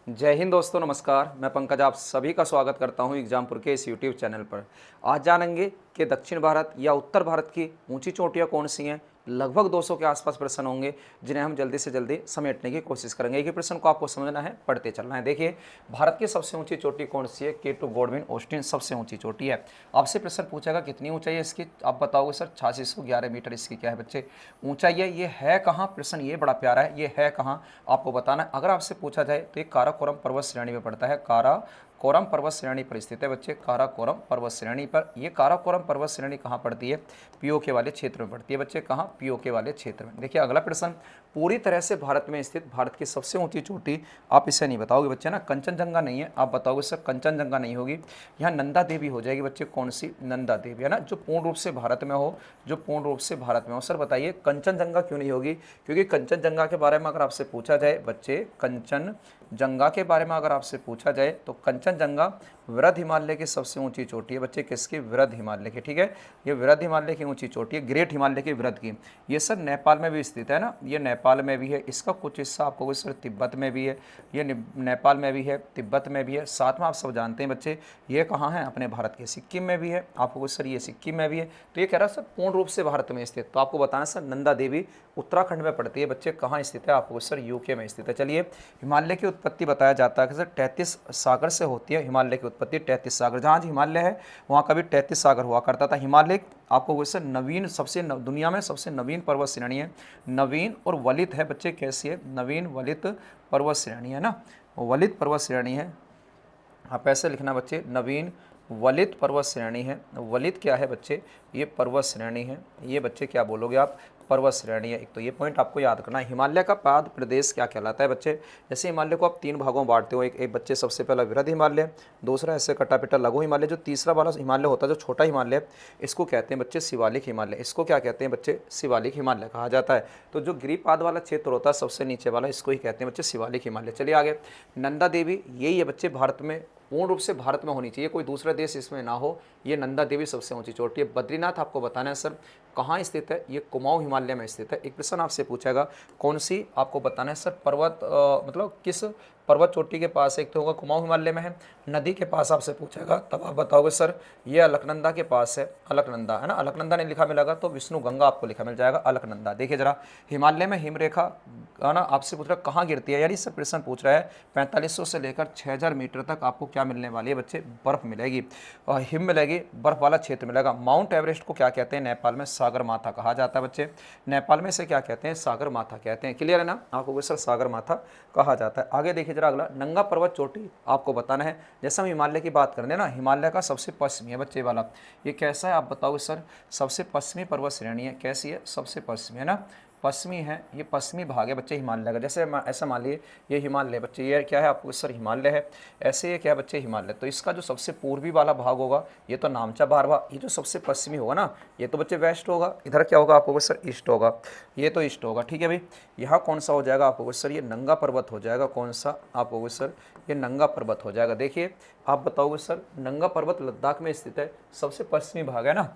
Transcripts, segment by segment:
जय हिंद दोस्तों, नमस्कार। मैं पंकज आप सभी का स्वागत करता हूं एग्जामपुर के इस यूट्यूब चैनल पर। आज जानेंगे कि दक्षिण भारत या उत्तर भारत की ऊंची चोटियां कौन सी हैं। लगभग 200 के आसपास प्रश्न होंगे जिन्हें हम जल्दी से जल्दी समेटने की कोशिश करेंगे। एक ही प्रश्न को आपको समझना है, पढ़ते चलना है। देखिए, भारत की सबसे ऊंची चोटी कौन सी है? केटू गॉडविन ऑस्टिन सबसे ऊंची चोटी है। आपसे प्रश्न पूछेगा कितनी ऊंचाई है इसकी, आप बताओगे सर 8611 मीटर इसकी क्या है बच्चे ऊंचाई है। ये है कहाँ? प्रश्न ये बड़ा प्यारा है, ये है कहाँ आपको बताना है। अगर आपसे पूछा जाए तो ये काराकोरम पर्वत श्रेणी में पड़ता है। काराकोरम पर्वत श्रेणी पर स्थित है बच्चे, काराकोरम पर्वत श्रेणी पर। ये काराकोरम पर्वत श्रेणी कहाँ पड़ती है? पीओके वाले क्षेत्र में पड़ती है बच्चे। कहाँ? पीओके वाले क्षेत्र में। देखिए अगला प्रश्न, पूरी तरह से भारत में स्थित भारत की सबसे ऊंची चोटी, आप इसे नहीं बताओगे बच्चे ना, कंचनजंगा नहीं है। आप बताओगे सर कंचनजंगा नहीं होगी, यहाँ नंदा देवी हो जाएगी बच्चे। कौन सी? नंदा देवी है ना, जो पूर्ण रूप से भारत में हो, जो पूर्ण रूप से भारत में हो। सर बताइए कंचनजंगा क्यों नहीं होगी? क्योंकि कंचनजंगा के बारे में अगर आपसे पूछा जाए बच्चे, कंचनजंगा के बारे में अगर आपसे पूछा जाए तो कंचनजंगा वृहद हिमालय की सबसे ऊंची चोटी है बच्चे। किसकी? वृहद हिमालय की। ठीक है, ये वृहद हिमालय की ऊंची चोटी है, ग्रेट हिमालय की वृहद की। ये सर नेपाल में भी स्थित है ना, ये नेपाल में भी है। इसका कुछ हिस्सा आपको सर तिब्बत में भी है, ये नेपाल में भी है, तिब्बत में भी है। साथ में आप सब जानते हैं बच्चे ये कहाँ है? अपने भारत के सिक्किम में भी है। आपको सर ये सिक्किम में भी है। तो ये कह रहा है सर पूर्ण रूप से भारत में स्थित। तो आपको बताना सर नंदा देवी उत्तराखंड में पड़ती है बच्चे। कहाँ स्थित है? आपको सर यूके में स्थित है। चलिए, हिमालय की उत्पत्ति बताया जाता है कि सर 33 सागर से होती है हिमालय की उत्पत्ति। 33 सागर, जहाँ हिमालय है वहाँ कभी 33 सागर हुआ करता था। हिमालय आपको वैसे नवीन दुनिया में सबसे नवीन पर्वत श्रेणी है। नवीन और वलित है बच्चे। कैसी है? नवीन वलित पर्वत श्रेणी है ना, वलित पर्वत श्रेणी है। आप ऐसे लिखना बच्चे, नवीन वलित पर्वत श्रेणी है। वलित क्या है बच्चे? ये पर्वत श्रेणी है। ये बच्चे क्या बोलोगे आप? पर्वत श्रेणी है। एक तो ये पॉइंट आपको याद करना है। हिमालय का पाद प्रदेश क्या कहलाता है बच्चे? जैसे हिमालय को आप तीन भागों में बांटते हो, एक बच्चे सबसे पहला वृहद हिमालय, दूसरा ऐसे कटापिटा लघु हिमालय, जो तीसरा वाला हिमालय होता है जो छोटा हिमालय, इसको कहते हैं बच्चे शिवालिक हिमालय। इसको क्या कहते हैं बच्चे? शिवालिक हिमालय कहा जाता है। तो जो गिरिपाद वाला क्षेत्र होता है सबसे नीचे वाला, इसको ही कहते हैं बच्चे शिवालिक हिमालय। चलिए आगे, नंदा देवी यही है बच्चे, भारत में पूर्ण रूप से भारत में होनी चाहिए, कोई दूसरा देश इसमें ना हो। ये नंदा देवी सबसे ऊंची चोटी है। बद्रीनाथ आपको बताना है सर कहाँ स्थित है? ये कुमाऊं हिमालय में स्थित है। एक प्रश्न आपसे पूछेगा कौन सी, आपको बताना है सर पर्वत मतलब किस पर्वत चोटी के पास? एक तो होगा कुमाऊं हिमालय में है, नदी के पास आपसे पूछेगा तब आप बताओगे सर ये अलकनंदा के पास है। अलकनंदा है ना, अलकनंदा नहीं लिखा मिलेगा तो विष्णु गंगा आपको लिखा मिल जाएगा, अलकनंदा। देखिए जरा, हिमालय में हिमरेखा है ना, आपसे पूछ रहा कहाँ गिरती है, यानी इससे प्रश्न पूछ रहा है 4500 से लेकर 6000 मीटर तक आपको क्या मिलने वाली है बच्चे? बर्फ मिलेगी, और हिम मिलेगी, बर्फ वाला क्षेत्र मिलेगा। माउंट एवरेस्ट को क्या कहते हैं? नेपाल में सागर माथा कहा जाता है बच्चे। नेपाल में से क्या कहते हैं? सागर माथा कहते हैं। क्लियर है ना आपको सर? सागर माथा कहा जाता है। आगे देखिए जरा अगला, नंगा पर्वत चोटी आपको बताना है। जैसे हम हिमालय की बात करते हैं ना, हिमालय का सबसे पश्चिमी है बच्चे वाला, ये कैसा है आप बताओगे सर? सबसे पश्चिमी पर्वत श्रेणी है। कैसी है? सबसे पश्चिमी है ना, पश्चिमी है, ये पश्चिमी भाग है बच्चे हिमालय का। जैसे ऐसा मान लिए ये हिमालय बच्चे, ये क्या है आपको सर? हिमालय है। ऐसे ये क्या है बच्चे? हिमालय। तो इसका जो सबसे पूर्वी वाला भाग होगा ये तो नामचा बारवा, ये जो सबसे पश्चिमी होगा ना ये तो बच्चे वेस्ट होगा। इधर क्या होगा आपको सर? ईस्ट होगा। ये तो ईस्ट होगा। ठीक है भाई, यहाँ कौन सा हो जाएगा आपको सर? ये नंगा पर्वत हो जाएगा। कौन सा आपको सर? ये नंगा पर्वत हो जाएगा। देखिए आप बताओगे सर, नंगा पर्वत लद्दाख में स्थित है, सबसे पश्चिमी भाग है ना।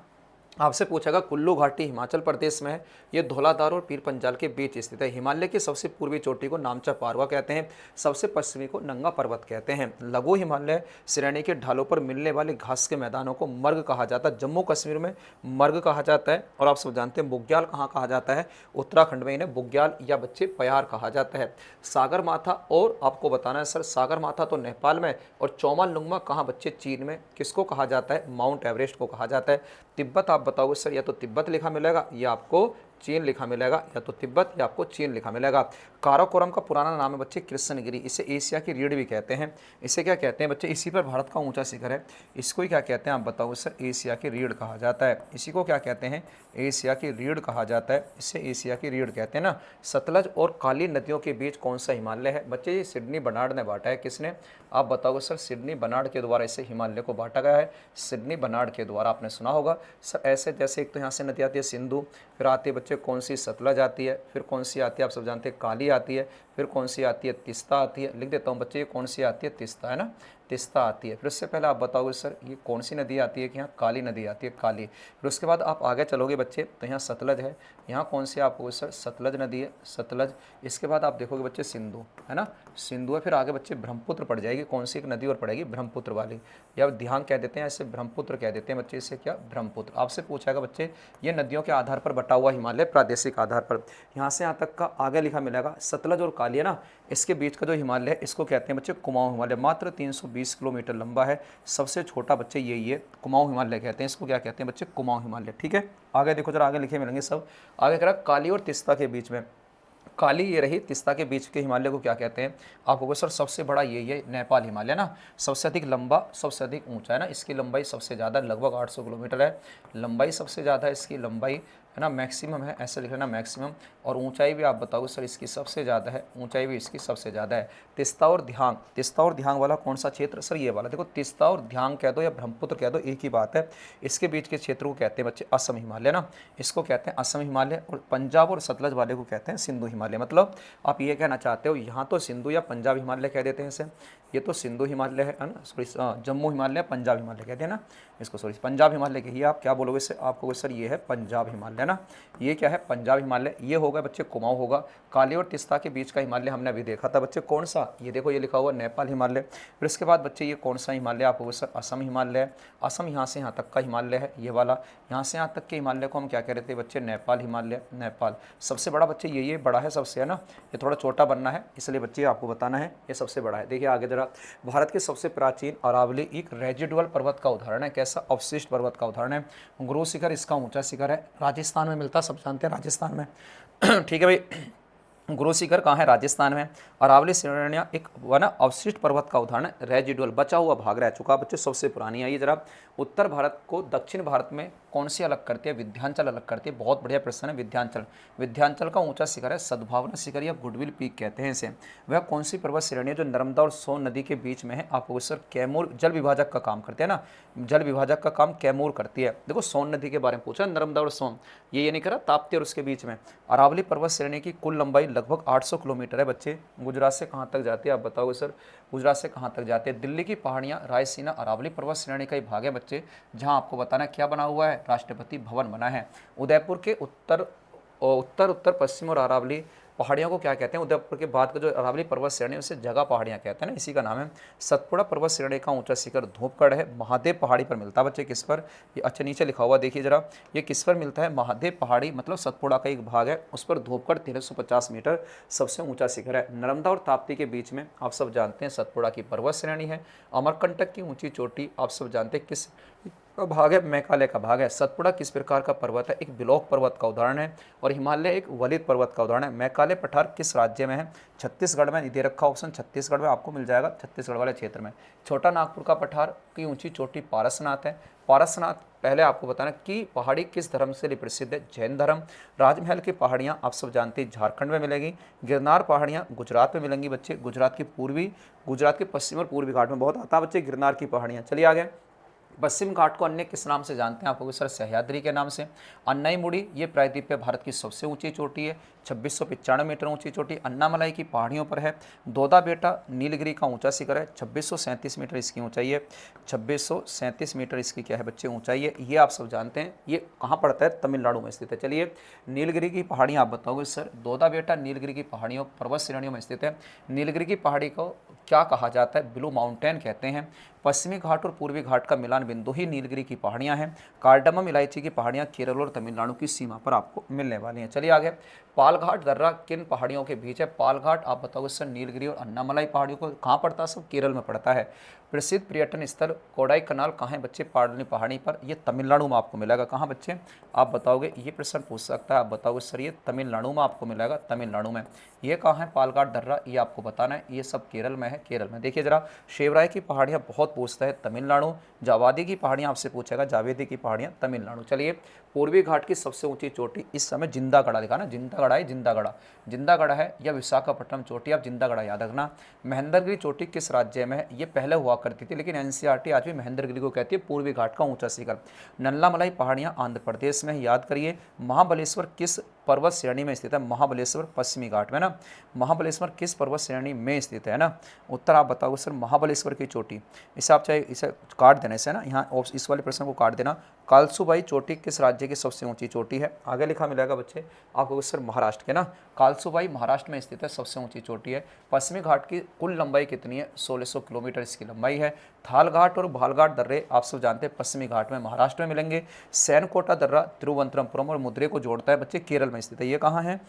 आपसे पूछेगा कुल्लू घाटी हिमाचल प्रदेश में है, ये धौलाधार और पीर पंजाल के बीच स्थित है। हिमालय की सबसे पूर्वी चोटी को नामचा पारवा कहते हैं, सबसे पश्चिमी को नंगा पर्वत कहते हैं। लघु हिमालय श्रेणी के ढालों पर मिलने वाले घास के मैदानों को मर्ग कहा जाता है। जम्मू कश्मीर में मर्ग कहा जाता है। और आप सब जानते हैं बुग्याल कहाँ कहा जाता है? उत्तराखंड में इन्हें बुग्याल या बच्चे प्यार कहा जाता है। सागर माथा, और आपको बताना है सर सागर माथा तो नेपाल में, और चौमालुंगमा कहाँ बच्चे? चीन में। किसको कहा जाता है? माउंट एवरेस्ट को कहा जाता है। तिब्बत आप बताओगे सर, या तो तिब्बत लिखा मिलेगा या आपको चीन लिखा मिलेगा, या तो तिब्बत या आपको चीन लिखा मिलेगा। काराकोरम का पुराना नाम है बच्चे कृष्णगिरी, इसे एशिया की रीढ़ भी कहते हैं। इसे क्या कहते हैं बच्चे? इसी पर भारत का ऊंचा शिखर है, इसको ही क्या कहते हैं आप बताओगे सर? एशिया की रीढ़ कहा जाता है। इसी को क्या कहते हैं? एशिया की रीढ़ कहा जाता है, इसे एशिया की रीढ़ कहते हैं ना। सतलज और काली नदियों के बीच कौन सा हिमालय है बच्चे? ये सिडनी बर्नार्ड ने बांटा है। किसने? आप बताओगे सर? सिडनी बर्नार्ड के द्वारा इसे हिमालय को बांटा गया है, सिडनी बर्नार्ड के द्वारा। आपने सुना होगा सर ऐसे, जैसे एक तो यहाँ से नदी आती है सिंधु, फिर आती है बच्चे कौन सी? सतलज आती है, फिर कौन सी आती है आप सब जानते हैं? काली आती है, फिर कौन सी आती है? तिस्ता आती है। लिख देता हूँ बच्चे, ये कौन सी आती है? तिस्ता है ना। तिस्ता आती है। फिर उससे पहले आप बताओगे सर ये कौन सी नदी आती है कि यहाँ काली नदी आती है, काली। फिर उसके बाद आप आगे चलोगे बच्चे तो यहाँ सतलज है, यहाँ कौन सी आपको सर सतलज नदी है, सतलज। इसके बाद आप देखोगे बच्चे सिंधु है ना, सिंधु है। फिर आगे बच्चे ब्रह्मपुत्र पड़ जाएगी, कौन सी एक नदी और पड़ेगी, ब्रह्मपुत्र वाली, या ध्यान कह देते हैं ऐसे, ब्रह्मपुत्र कह देते हैं बच्चे इसे, क्या ब्रह्मपुत्र। आपसे पूछाएगा बच्चे ये नदियों के आधार पर बटा हुआ हिमालय प्रादेशिक आधार पर, यहाँ से यहाँ तक का आगे लिखा मिलेगा। सतलज और काली है ना, इसके बीच का जो हिमालय है इसको कहते हैं बच्चे कुमाऊं हिमालय, मात्र 320 किलोमीटर लंबा है, सबसे छोटा बच्चे यही है, कुमाऊं हिमालय कहते हैं इसको। क्या कहते हैं बच्चे, कुमाऊं हिमालय। ठीक है, आगे देखो जरा, आगे लिखे मिलेंगे सब। आगे कह रहा काली और तिस्ता के बीच में, काली ये रही, तिस्ता के बीच के हिमालय को क्या कहते हैं, आपको सर सबसे बड़ा यही है नेपाल हिमालय ना, सबसे अधिक लंबा, सबसे अधिक ऊंचा है ना, इसकी लंबाई सबसे ज़्यादा लगभग 800 किलोमीटर है, लंबाई सबसे ज़्यादा है इसकी, लंबाई है ना, मैक्सिमम है, ऐसे लिख लेना मैक्सिमम। और ऊंचाई भी आप बताओगे सर इसकी सबसे ज़्यादा है, ऊंचाई भी इसकी सबसे ज़्यादा है। तिस्ता और ध्यांग, तिस्ता और ध्यांग वाला कौन सा क्षेत्र सर, ये वाला। देखो तिस्ता और ध्यांग कह दो या ब्रह्मपुत्र कह दो, एक ही बात है। इसके बीच के क्षेत्र को कहते हैं बच्चे असम हिमालय ना, इसको कहते हैं असम हिमालय। और पंजाब और सतलज वाले को कहते हैं सिंधु हिमालय। मतलब आप ये कहना चाहते हो यहाँ तो सिंधु या पंजाब हिमालय कह देते हैं इसे, ये तो सिंधु हिमालय है ना, सॉरी जम्मू हिमालय, पंजाब हिमालय कहते हैं ना इसको, सॉरी पंजाब हिमालय कहिए आप, क्या बोलोगे इससे, आप कहोगे सर ये है पंजाब हिमालय ना, ये क्या है पंजाब हिमालय। ये होगा बच्चे कुमाऊं होगा। काली और तिस्ता के बीच का हिमालय हमने अभी देखा था बच्चे, कौन सा, ये देखो ये लिखा हुआ नेपाल हिमालय। फिर इसके बाद बच्चे ये कौन सा हिमालय, आप कहोगे सर असम हिमालय। असम यहाँ से यहाँ तक का हिमालय है ये वाला, यहाँ से यहाँ तक के हिमालय को हम क्या कह रहे थे बच्चे, नेपाल हिमालय, नेपाल। सबसे बड़ा बच्चे ये बड़ा है सबसे है ना, ये थोड़ा छोटा बनना है इसलिए बच्चे आपको बताना है ये सबसे बड़ा है। देखिए आगे जरा, भारत के सबसे प्राचीन अरावली एक रेजिडुअल पर्वत का उदाहरण है, कैसा, अवशिष्ट पर्वत का उदाहरण है। गुरु शिखर इसका ऊंचा शिखर है, राजस्थान में मिलता, सब जानते हैं राजस्थान में ठीक है भाई, गुरु शिखर कहाँ है, राजस्थान में। अरावली श्रेणियाँ एक वन अवशिष्ट पर्वत का उदाहरण है, रेजिडुअल बचा हुआ भाग रह चुका बच्चे, सबसे पुरानी है ये। जरा उत्तर भारत को दक्षिण भारत में कौन सी अलग करती है, विंध्याचल अलग करती है, बहुत बढ़िया प्रश्न है। विंध्याचल, विंध्याचल का ऊंचा शिखर है सद्भावना शिखर या गुडविल पीक कहते हैं इसे। वह कौन सी पर्वत श्रेणी है जो नर्मदा और सोन नदी के बीच में है, आपको सर कैमूर, जल विभाजक का काम करते हैं ना, जल विभाजक का काम कैमूर करती है। देखो सोन नदी के बारे में पूछा, नर्मदा और सोन, ये नहीं करा, ताप्ती और उसके बीच में। अरावली पर्वत श्रेणी की कुल लंबाई लगभग 800 किलोमीटर है बच्चे। गुजरात से कहाँ तक जाती है आप बताओगे सर, गुजरात से कहाँ तक जाते हैं, दिल्ली की पहाड़ियाँ, रायसीना अरावली पर्वत श्रेणी का ही भाग है बच्चे, जहाँ आपको बताना क्या बना हुआ है, राष्ट्रपति भवन बना है। उदयपुर के उत्तर उत्तर पश्चिम और अरावली पहाड़ियों को क्या कहते हैं, उदयपुर के बाद का जो अरावली पर्वत श्रेणी उसे जगह पहाड़ियाँ कहते हैं ना, इसी का नाम है। सतपुड़ा पर्वत श्रेणी का ऊंचा शिखर धूपगढ़ है, महादेव पहाड़ी पर मिलता है बच्चे, किस पर, ये अच्छा नीचे लिखा हुआ देखिए जरा, ये किस पर मिलता है, महादेव पहाड़ी, मतलब सतपुड़ा का एक भाग है, उस पर धूपगढ़ 1350 मीटर सबसे ऊंचा शिखर है। नर्मदा और ताप्ती के बीच में आप सब जानते हैं सतपुड़ा की पर्वत श्रेणी है। अमरकंटक की ऊंची चोटी आप सब जानते हैं किस का भाग है, मेघालय का भाग है। सतपुड़ा किस प्रकार का पर्वत है, एक बिलोक पर्वत का उदाहरण है। और हिमालय एक वलित पर्वत का उदाहरण है। मेघालय पठार किस राज्य में है, छत्तीसगढ़ में, दे रखा ऑप्शन छत्तीसगढ़ में आपको मिल जाएगा, छत्तीसगढ़ वाले क्षेत्र में। छोटा नागपुर का पठार की ऊंची चोटी पारसनाथ है। पारसनाथ, पहले आपको बताना कि पहाड़ी किस धर्म से लिए प्रसिद्ध है, जैन धर्म। राजमहल की पहाड़ियाँ आप सब जानते हैं झारखंड में मिलेगी। गिरनार पहाड़ियाँ गुजरात में मिलेंगी बच्चे, गुजरात के पश्चिम और पूर्वी घाट में बहुत आता है बच्चे गिरनार की पहाड़ियाँ। चलिए आगे, पश्चिम घाट को अन्य किस नाम से जानते हैं, आपको सर सह्याद्री के नाम से। अन्नाईमुड़ी ये प्रायद्वीप भारत की सबसे ऊंची चोटी है, 2695 मीटर ऊंची चोटी अन्नामलाई की पहाड़ियों पर है। दोदा बेटा नीलगिरी का ऊंचा शिखर है, 2637 मीटर इसकी ऊंचाई है, 2637 मीटर इसकी क्या है बच्चे ऊंचाई है। ये आप सब जानते हैं, ये कहाँ पड़ता है, तमिलनाडु में स्थित है। चलिए नीलगिरी की पहाड़ियाँ आप बताओगे सर, दोदा बेटा नीलगिरी की पहाड़ियों पर्वत श्रेणियों में स्थित है। नीलगिरी की पहाड़ी को क्या कहा जाता है, ब्लू माउंटेन कहते हैं। पश्चिमी घाट और पूर्वी घाट का मिलान बिंदु ही नीलगिरी की पहाड़ियां हैं। कार्डमम इलायची की पहाड़ियां केरल और तमिलनाडु की सीमा पर आपको मिलने वाली हैं। चलिए आगे, पालघाट दर्रा किन पहाड़ियों के बीच है, पालघाट आप बताओगे सर नीलगिरी और अन्नामलाई पहाड़ियों को कहाँ पड़ता है, सब केरल में पड़ता है। प्रसिद्ध पर्यटन स्थल कोडाई कनाल कहाँ है बच्चे, पाडली पहाड़ी पर, ये तमिलनाडु में आपको मिलेगा। कहाँ बच्चे आप बताओगे, ये प्रश्न पूछ सकता है, आप बताओगे सर ये तमिलनाडु में आपको मिलेगा, तमिलनाडु में। ये कहाँ है पालघाट दर्रा, ये आपको बताना है, ये सब केरल में है, केरल में। देखिए जरा, शेवराय की पहाड़ियाँ बहुत पूछता है, तमिलनाडु। जावादी की पहाड़ियाँ आपसे पूछेगा, जावेदी की पहाड़ियाँ तमिलनाडु। चलिए, पूर्वी घाट की सबसे ऊंची चोटी इस समय जिंदागढ़ा लिखा ना, जिंदागढ़ा है, जिंदागढ़ा है, या विशाखापट्टनम चोटी, आप जिंदागढ़ा याद रखना। महेंद्रगिरी चोटी किस राज्य में है, ये पहले हुआ करती थी लेकिन एनसीईआरटी आज भी महेंद्रगिरी को कहती है पूर्वी घाट का ऊंचा शिखर। नल्लामलाई पहाड़ियाँ आंध्र प्रदेश में, याद करिए। महाबलेश्वर किस पर्वत श्रेणी में स्थित है? महाबलेश्वर पश्चिमी घाट में ना। महाबलेश्वर किस पर्वत श्रेणी में स्थित है ना? उत्तर आप बताओगे सर महाबलेश्वर की चोटी। इसे आप चाहे इसे काट देने से ना, यहाँ इस वाले प्रश्न को काट देना। कालसूबाई चोटी किस राज्य की सबसे ऊंची चोटी है? आगे लिखा मिलेगा बच्चे आपको सर महाराष्ट्र के ना। कालसूबाई महाराष्ट्र में स्थित है, सबसे ऊंची चोटी है। पश्चिमी घाट की कुल लंबाई कितनी है? 1600 किलोमीटर इसकी लंबाई है। थाल घाट और भालघाट दर्रे आप सब जानते हैं पश्चिमी घाट में महाराष्ट्र में मिलेंगे। सैनकोटा दर्रा तिरुवनंतपुरम और मुद्रे को जोड़ता है बच्चे, केरल में स्थित है। ये कहाँ है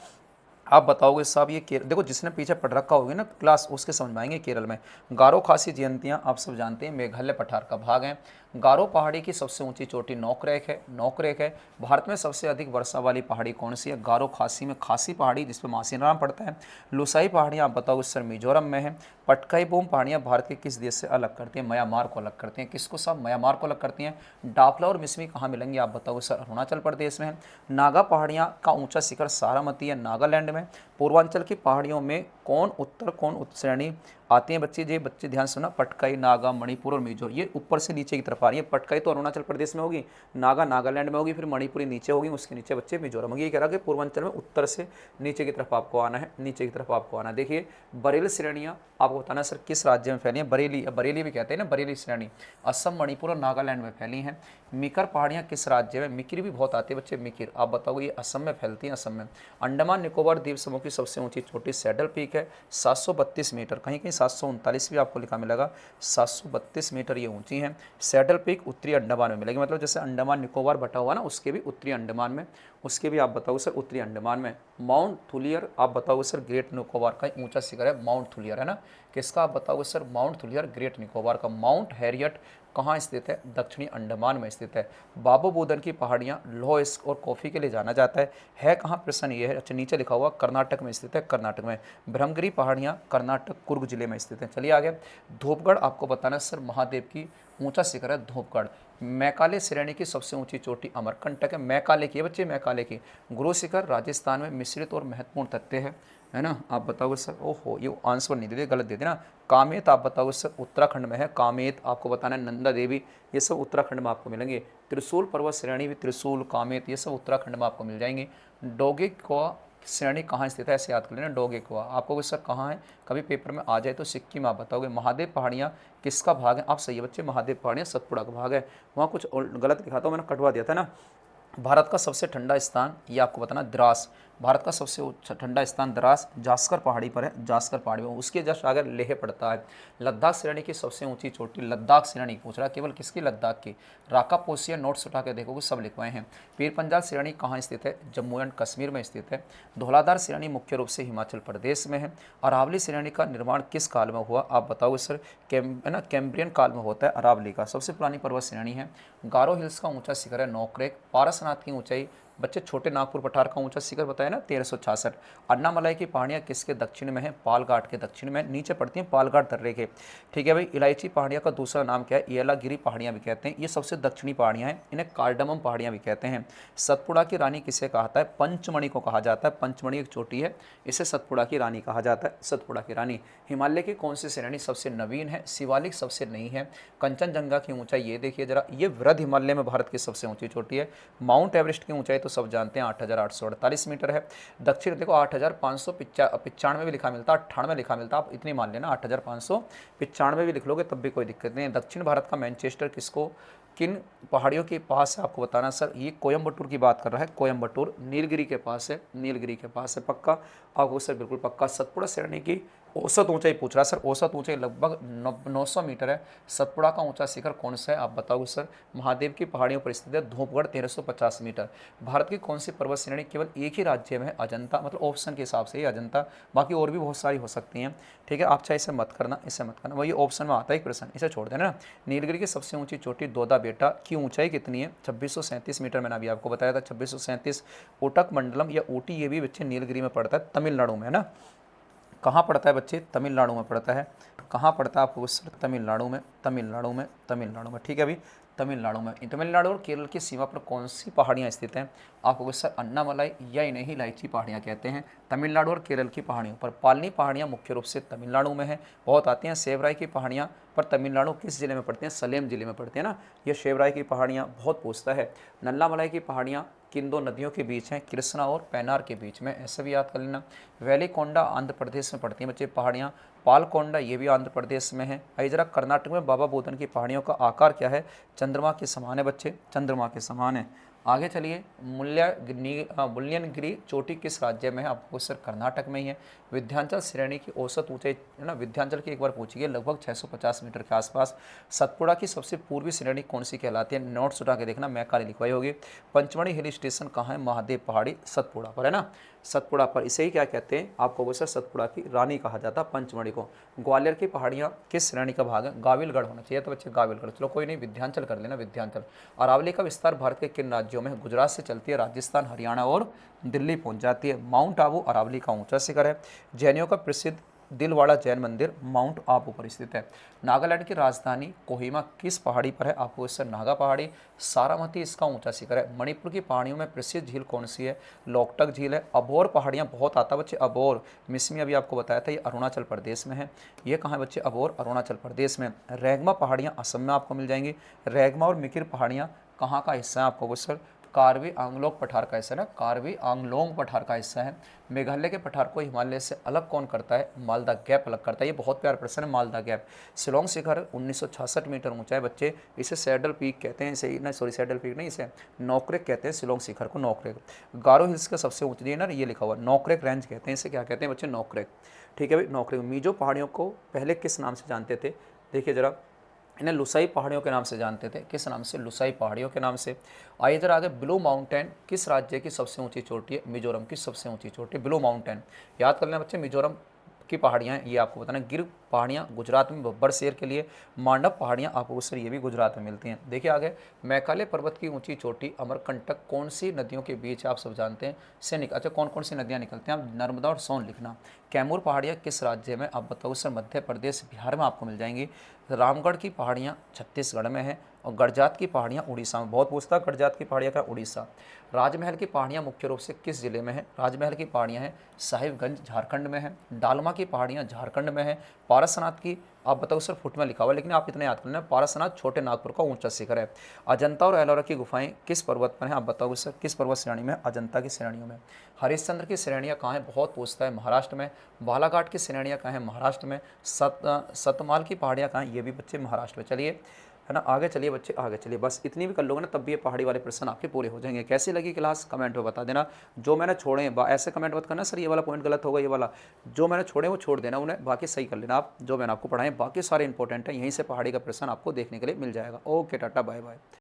आप बताओगे साहब? ये केरल, देखो जिसने पीछे पढ़ रखा होगा ना क्लास उसके समझ में आएंगे। केरल में गारो खासी जयंतियाँ आप सब जानते हैं मेघालय पठार का भाग है। गारो पहाड़ी की सबसे ऊंची चोटी नोकरेक है, नोकरेक है। भारत में सबसे अधिक वर्षा वाली पहाड़ी कौन सी है? गारो खासी में खासी पहाड़ी जिसपे मासीराम पड़ता है। लुसाई पहाड़ियाँ आप बताओगे सर मिजोरम में है। पटकाई बोम पहाड़ियाँ भारत के किस देश से अलग करती हैं? म्यांमार को अलग करती हैं। किसको साहब? म्यांमार को अलग करती हैं। डाफला और मिसमी कहाँ मिलेंगे आप बताओगे सर? अरुणाचल प्रदेश में है। नागा पहाड़ियाँ का ऊंचा शिखर सारामती है, नागालैंड में। पूर्वांचल की पहाड़ियों में कौन उत्तर श्रेणी आती हैं बच्चे? ये बच्चे ध्यान सुना, पटकाई, नागा, मणिपुर और मिजो, ये ऊपर से नीचे की तरफ आ रही है। पटकाई तो अरुणाचल प्रदेश में होगी, नागा नागालैंड में होगी, फिर मणिपुरी नीचे होगी, उसके नीचे बच्चे मिजोरम होगी। ये कह रहा कि पूर्वांचल में उत्तर से नीचे की तरफ आपको आना है, नीचे की तरफ आपको आना है। देखिए बरेली श्रेणियाँ आपको बताना सर किस राज्य में फैली है? बरेली, बरेली भी कहते हैं ना बरेली श्रेणी, असम, मणिपुर और नागालैंड में फैली हैं। मिकर पहाड़ियाँ किस राज्य में? मिकिर भी बहुत आती है बच्चे, मिकिर आप बताओगे, ये असम में फैलती हैं, असम में। अंडमान निकोबार द्वीप समूह की सबसे ऊंची चोटी सैडल पीक है, 732 मीटर, कहीं कहीं 739 भी आपको लिखा मिलेगा। 732 मीटर ये ऊंची है। सैडल पीक उत्तरी अंडमान में मिलेगी, मतलब जैसे अंडमान निकोबार बटा हुआ ना, उसके भी उत्तरी अंडमान में, उसके भी आप बताओ सर उत्तरी अंडमान में। माउंट थुलियर आप बताओगे सर ग्रेट निकोबार का ऊंचा शिखर है माउंट थुलियर, है ना। किसका आप बताओगे sir? Mount Thuillier great Nicobar का। माउंट हैरियट कहाँ स्थित है? दक्षिणी अंडमान में स्थित है। बाबू बोदन की पहाड़ियाँ लौह इस्क और कॉफ़ी के लिए जाना जाता है कहाँ? प्रश्न ये है, अच्छा नीचे लिखा हुआ कर्नाटक में स्थित है, कर्नाटक में। ब्रह्मगिरी पहाड़ियाँ कर्नाटक कुर्ग जिले में स्थित हैं। चलिए आगे, धूपगढ़ आपको बताना सर महादेव की ऊंचा शिखर है धूपगढ़। मैकाले श्रेणी की सबसे ऊंची चोटी अमरकंटक है, मैकाले की है बच्चे, मैकाले की। गुरु शिखर राजस्थान में मिश्रित और महत्वपूर्ण तथ्य है ना। आप बताओगे सर? ओहो ये आंसर नहीं दे दिया, गलत दे दिया ना। कामेत आप बताओगे सर उत्तराखंड में है, कामेत आपको बताना है। नंदा देवी ये सब उत्तराखंड में आपको मिलेंगे। त्रिशूल पर्वत श्रेणी भी, त्रिशूल, कामेत ये सब उत्तराखंड में आपको मिल जाएंगे। डोगे को श्रेणी कहाँ स्थित है? ऐसे याद कर लेना, डोगे कुआ आपको सर कहाँ है, कभी पेपर में आ जाए तो सिक्किम आप बताओगे। महादेव पहाड़ियाँ किसका भाग है? आप सही है बच्चे, महादेव पहाड़ियाँ सतपुड़ा का भाग है। वहाँ कुछ गलत लिखा था, मैंने कटवा दिया था ना। भारत का सबसे ठंडा स्थान ये आपको बताना द्रास, भारत का सबसे ठंडा स्थान द्रास जास्कर पहाड़ी पर है, जास्कर पहाड़ी पर, उसके जस्ट आगे लेह पड़ता है। लद्दाख श्रेणी की सबसे ऊंची चोटी, लद्दाख श्रेणी पूछ रहा है, केवल किसकी? लद्दाख की। राकापोसिया नोट्स उठा के देखोगे सब लिखवाए हैं। पीर पंजाल श्रेणी कहाँ स्थित है? जम्मू एंड कश्मीर में स्थित है। धौलाधार श्रेणी मुख्य रूप से हिमाचल प्रदेश में है। अरावली श्रेणी का निर्माण किस काल में हुआ? आप बताओगे सर? कैम्ब्रियन काल में होता है अरावली का, सबसे पुरानी पर्वत श्रेणी है। गारो हिल्स का ऊंचा शिखर है नोकरेक। पारसनाथ की ऊंचाई बच्चे, छोटे नागपुर पठार का ऊंचा शिखर बताया ना 1366। अन्नामलाई की पहाड़ियाँ किसके दक्षिण में है? पालघाट के दक्षिण में, नीचे पड़ती हैं पालघाट दर्रे के। ठीक है भाई। इलायची पहाड़ियाँ का दूसरा नाम क्या है? येलागिरी पहाड़ियाँ भी कहते हैं, ये सबसे दक्षिणी पहाड़ियाँ हैं, इन्हें कार्डमम पहाड़ियाँ भी कहते हैं। सतपुड़ा की रानी किसे कहता है? पंचमणि को कहा जाता है, पंचमणि एक चोटी है, इसे सतपुड़ा की रानी कहा जाता है, सतपुड़ा की रानी। हिमालय की कौन सी श्रेणी सबसे नवीन है? शिवालिक सबसे नई है। कंचनजंगा की ऊंचाई ये देखिए जरा, ये वृद्ध हिमालय में भारत की सबसे ऊंची चोटी है। माउंट एवरेस्ट की ऊंचाई तो सब जानते हैं 8,848 मीटर है। दक्षिण देखो 8,595 भी लिखा मिलता, 98 लिखा मिलता, आप इतनी मान लेना, 8,595 भी लिख लोगे तब भी कोई दिक्कत नहीं है। दक्षिण भारत का मैनचेस्टर किसको, किन पहाड़ियों के पास है आपको बताना सर? ये कोयम्बटूर की बात कर रहा है, कोयम्बटूर नीलगिरी के पास है, नीलगिरी के पास है, पक्का आपको सर बिल्कुल पक्का। सतपुड़ा श्रेणी की औसत ऊंचाई पूछ रहा है सर, औसत ऊंचाई लगभग 900 मीटर है। सतपुड़ा का ऊंचा शिखर कौन सा है आप बताओगे सर? महादेव की पहाड़ियों पर स्थित है धूपगढ़ 1350 मीटर। भारत की कौन सी पर्वत श्रेणी केवल एक ही राज्य में है? अजंता, मतलब ऑप्शन के हिसाब से ही अजंता, बाकी और भी बहुत सारी हो सकती हैं। ठीक है, आप चाहे इसे मत करना, इसे मत करना, वही ऑप्शन में आता है एक प्रश्न, इसे छोड़ देना ना। नीलगिरी की सबसे ऊंची चोटी दोदा बेटा की ऊंचाई कितनी है? 2637 मीटर, मैंने अभी आपको बताया था 2637। ओटक मंडलम या ऊटी ये भी बच्चे नीलगिरी में पड़ता है, तमिलनाडु में, है ना। कहाँ पड़ता है बच्चे? तमिलनाडु में पड़ता है। कहाँ पड़ता है आपको सर? तमिलनाडु में, तमिलनाडु में, तमिलनाडु में। ठीक है अभी, तमिलनाडु में। तमिलनाडु और केरल की सीमा पर कौन सी पहाड़ियाँ स्थित हैं? आपको सर अन्नामलाई या इन्हें ही इलायची पहाड़ियाँ कहते हैं। तमिलनाडु और केरल की पहाड़ियों पर पालनी पहाड़ियाँ मुख्य रूप से तमिलनाडु में है, बहुत आती हैं। सेवराई की पहाड़ियाँ पर तमिलनाडु किस जिले में पड़ती हैं? सलेम जिले में पड़ती है ना। ये शेवराई की पहाड़ियाँ बहुत पूछता है। नल्लामलाई की पहाड़ियाँ किन दो नदियों के बीच हैं? कृष्णा और पेनार के बीच में, ऐसे भी याद कर लेना। वेलिकोंडा आंध्र प्रदेश में पड़ती हैं बच्चे पहाड़ियाँ। पालकोंडा ये भी आंध्र प्रदेश में है। आइए जरा कर्नाटक में बाबा बुदन की पहाड़ियों का आकार क्या है? चंद्रमा के समान है बच्चे, चंद्रमा के समान है। आगे चलिए, मुल्यनगिरी चोटी किस राज्य में है? आपको सर कर्नाटक में ही है। विंध्याचल श्रेणी की औसत ऊंचाई है ना, विंध्याचल की एक बार पूछी गई, लगभग 650 मीटर के आसपास। सतपुड़ा की सबसे पूर्वी श्रेणी कौन सी कहलाती है? नोट्स उठा के देखना, मैं काली लिखवाई होगी। पंचमढ़ी हिल स्टेशन कहाँ है? महादेव पहाड़ी सतपुड़ा पर है ना, सतपुड़ा पर। इसे ही क्या कहते हैं? आपको वैसे सतपुड़ा की रानी कहा जाता है पंचमढ़ी को। ग्वालियर की पहाड़ियाँ किस श्रेणी का भाग है? गाविलगढ़ होना चाहिए तो बच्चे गाविलगढ़, चलो कोई नहीं, विंध्याचल कर लेना, विंध्याचल। अरावली का विस्तार भारत के किन राज्यों में है? गुजरात से चलती है, राजस्थान, हरियाणा और दिल्ली पहुंच जाती है। माउंट आबू अरावली का ऊंचा शिखर है। जैनियों का प्रसिद्ध दिलवाड़ा जैन मंदिर माउंट आबू पर स्थित है। नागालैंड की राजधानी कोहिमा किस पहाड़ी पर है? आपको इससे नागा पहाड़ी। सारामती इसका ऊंचा शिखर है। मणिपुर की पहाड़ियों में प्रसिद्ध झील कौन सी है? लोकटक झील है। अबोर पहाड़ियाँ बहुत आता बच्चे, अबोर मिसमी अभी आपको बताया था, ये अरुणाचल प्रदेश में है। ये कहाँ है बच्चे? अबोर अरुणाचल प्रदेश में। रेगमा पहाड़ियाँ असम में आपको मिल जाएंगी। रेगमा और मिकिर पहाड़ियाँ कहाँ का हिस्सा है? आपको सर कार्बी आंगलोंग पठार का हिस्सा है ना, कार्बी आंगलोंग पठार का हिस्सा है। मेघालय के पठार को हिमालय से अलग कौन करता है? मालदा गैप अलग करता है। ये बहुत प्यारा प्रश्न है, मालदा गैप। शिलोंग शिखर 1966 मीटर ऊंचा है बच्चे, इसे सैडल पीक कहते हैं, इसे ना सॉरी सैडल पीक नहीं, इसे नोक्रेक कहते हैं, शिलोंग शिखर को नोक्रेक। गारो हिल्स का सबसे ऊंची है ना, ये लिखा हुआ नोक्रेक रेंज कहते हैं, इसे क्या कहते हैं बच्चे? नोक्रेक। ठीक है भाई, नोक्रेक। मीजो पहाड़ियों को पहले किस नाम से जानते थे? देखिए जरा, इन्हें लुसाई पहाड़ियों के नाम से जानते थे। किस नाम से? लुसाई पहाड़ियों के नाम से। आइए इधर आगे, ब्लू माउंटेन किस राज्य की सबसे ऊंची चोटी है? मिजोरम की सबसे ऊंची चोटी ब्लू माउंटेन। याद कर लेना बच्चे, मिजोरम की पहाड़ियाँ ये आपको बताना। गिर पहाड़ियाँ गुजरात में बब्बर शेर के लिए। मांडव पहाड़ियाँ आपको सर ये भी गुजरात में मिलती हैं। देखिए आगे, मैकाले पर्वत की ऊंची चोटी अमरकंटक कौन सी नदियों के बीच? आप सब जानते हैं से अच्छा, कौन कौन सी नदियाँ निकलती हैं? आप नर्मदा और सोन लिखना। कैमूर पहाड़ियाँ किस राज्य में? आप बताओ सर, मध्य प्रदेश बिहार में आपको मिल जाएंगी। रामगढ़ की पहाड़ियाँ छत्तीसगढ़ में है। और गड़जात की पहाड़ियाँ उड़ीसा में, बहुत पूछता है गड़जात की पहाड़ियाँ का, उड़ीसा। राजमहल की पहाड़ियाँ मुख्य रूप से किस जिले में है? राजमहल की पहाड़ियाँ हैं साहिबगंज झारखंड में है। डालमा की पहाड़ियाँ झारखंड में है। पारसनाथ की, आप बताओ सर, फुट में लिखा हुआ है लेकिन आप इतना याद कर लेना, पारसनाथ छोटे नागपुर का ऊंचा शिखर है। अजंता और एलोरा की गुफाएं किस पर्वत पर हैं? आप बताओ सर, किस पर्वत श्रेणी में? अजंता की श्रेणियों में। हरिश्चंद्र की श्रेणियाँ कहाँ हैं? बहुत पूछता है, महाराष्ट्र में। बालाघाट की श्रेणियाँ कहाँ हैं? महाराष्ट्र में। सतमाल की पहाड़ियाँ कहाँ हैं? ये भी बच्चे महाराष्ट्र में। चलिए है ना, आगे चलिए बच्चे, आगे चलिए, बस इतनी भी कर लोगे ना तब भी ये पहाड़ी वाले प्रश्न आपके पूरे हो जाएंगे। कैसी लगी क्लास कमेंट में बता देना। जो मैंने छोड़े हैं ऐसे कमेंट मत करना सर ये वाला पॉइंट गलत होगा, ये वाला जो मैंने छोड़े वो छोड़ देना, उन्हें बाकी सही कर लेना आप। जो मैंने आपको पढ़ाए बाकी सारे इंपॉर्टेंट है, यहीं से पहाड़ी का प्रश्न आपको देखने के लिए मिल जाएगा। Okay, tata, bye bye.